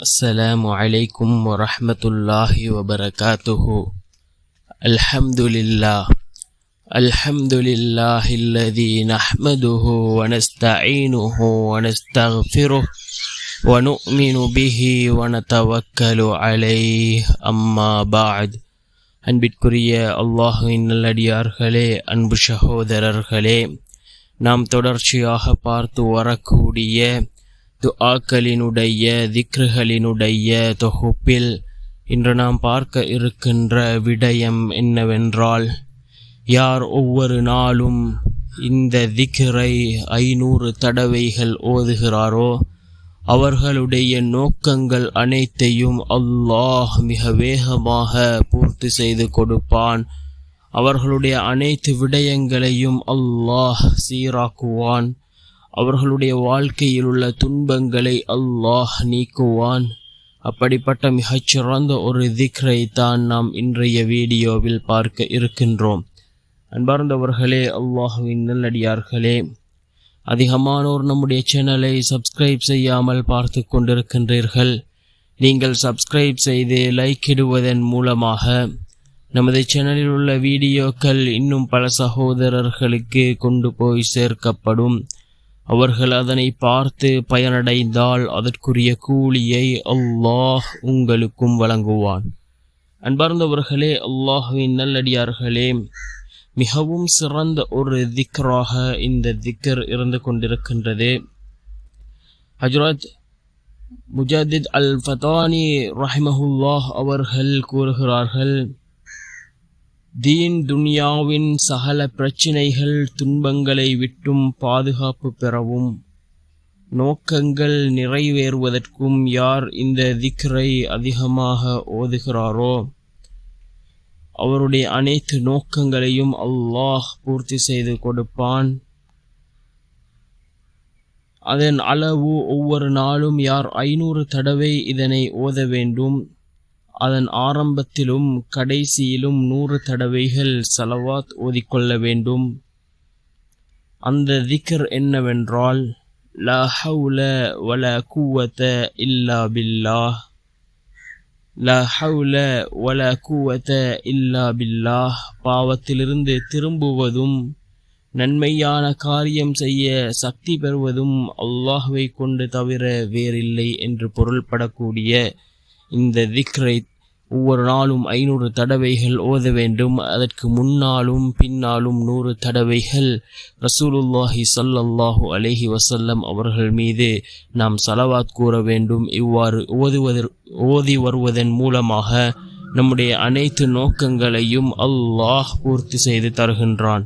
السلام عليكم ورحمة الله وبركاته. الحمد لله الذي نحمده ونستعينه ونستغفره ونؤمن به ونتوكل عليه. أما بعد. அன்பிற்குரிய அல்லாஹ்வின் நல்லடியார்களே, அன்பு சகோதரர்களே, நாம் தொடர்ச்சியாக பார்த்து வரக்கூடிய துஆக்களினுடைய திக்ருகளினுடைய தொகுப்பில் இன்று நாம் பார்க்க இருக்கின்ற விடயம் என்னவென்றால், யார் ஒவ்வொரு நாளும் இந்த திக்ரை 500 தடவைகள் ஓதுகிறாரோ அவர்களுடைய நோக்கங்கள் அனைத்தையும் அல்லாஹ் மிக வேகமாக பூர்த்தி செய்து கொடுப்பான். அவர்களுடைய அனைத்து விடயங்களையும் அல்லாஹ் சீராக்குவான். அவர்களுடைய வாழ்க்கையில் உள்ள துன்பங்களை அல்லாஹ் நீக்குவான். அப்படிப்பட்ட மிகச்சிறந்த ஒரு திக்ரை தான் நாம் இன்றைய வீடியோவில் பார்க்க இருக்கின்றோம். அன்பார்ந்தவர்களே, அல்லாஹ்வின் நல்லடியார்களே, அதிகமானோர் நம்முடைய சேனலை சப்ஸ்கிரைப் செய்யாமல் பார்த்து கொண்டிருக்கின்றீர்கள். நீங்கள் சப்ஸ்கிரைப் செய்து லைக் இடுவதன் மூலமாக நமது சேனலில் உள்ள வீடியோக்கள் இன்னும் பல சகோதரர்களுக்கு கொண்டு போய் சேர்க்கப்படும். அவர்கள் அதனை பார்த்து பயனடைந்தால் அதற்குரிய கூலியை அல்லாஹ் உங்களுக்கும் வழங்குவான். அன்பார்ந்தவர்களே, அல்லாஹ்வின் நல்லடியார்களே, மிகவும் சிறந்த ஒரு திக்ராக இந்த திக்ர் இருந்து கொண்டிருக்கின்றது. ஹஜ்ரத் முஜாதித் அல் ஃபதானி ரஹிமஹுல்லாஹ் அவர்கள் கூறுகிறார்கள், தீன் துனியாவின் சகல பிரச்சினைகள் துன்பங்களை விட்டும் பாதுகாப்பு பெறவும் நோக்கங்கள் நிறைவேறுவதற்கும் யார் இந்த திக்ரை அதிகமாக ஓதுகிறாரோ அவருடைய அனைத்து நோக்கங்களையும் அல்லாஹ் பூர்த்தி செய்து கொடுப்பான். அதன் அளவு ஒவ்வொரு நாளும் யார் 500 தடவை இதனை ஓத வேண்டும், அதன் ஆரம்பத்திலும் கடைசியிலும் 100 தடவைகள் ஸலவாத் ஓதிக்கொள்ள வேண்டும். அந்த திக்ர் என்னவென்றால், லா ஹவுல வலா குவத இல்லா பில்லாஹ், லா ஹவுல வலா குவத இல்லா பில்லாஹ். பாவத்திலிருந்து திரும்புவதும் நன்மையான காரியம் செய்ய சக்தி பெறுவதும் அல்லாஹ்வை கொண்டு தவிர வேறில்லை என்று பொருள்படக்கூடிய இந்த திக்ரை ஒவ்வொரு நாளும் 500 தடவைகள் ஓத வேண்டும். அதற்கு முன்னாலும் பின்னாலும் 100 தடவைகள் ரசூலுல்லாஹி ஸல்லல்லாஹு அலைஹி வஸல்லம் அவர்கள் மீது நாம் ஸலவாத் கூற வேண்டும். இவ்வாறு ஓதி வருவதன் மூலமாக நம்முடைய அனைத்து நோக்கங்களையும் அல்லாஹ் பூர்த்தி செய்து தருகின்றான்.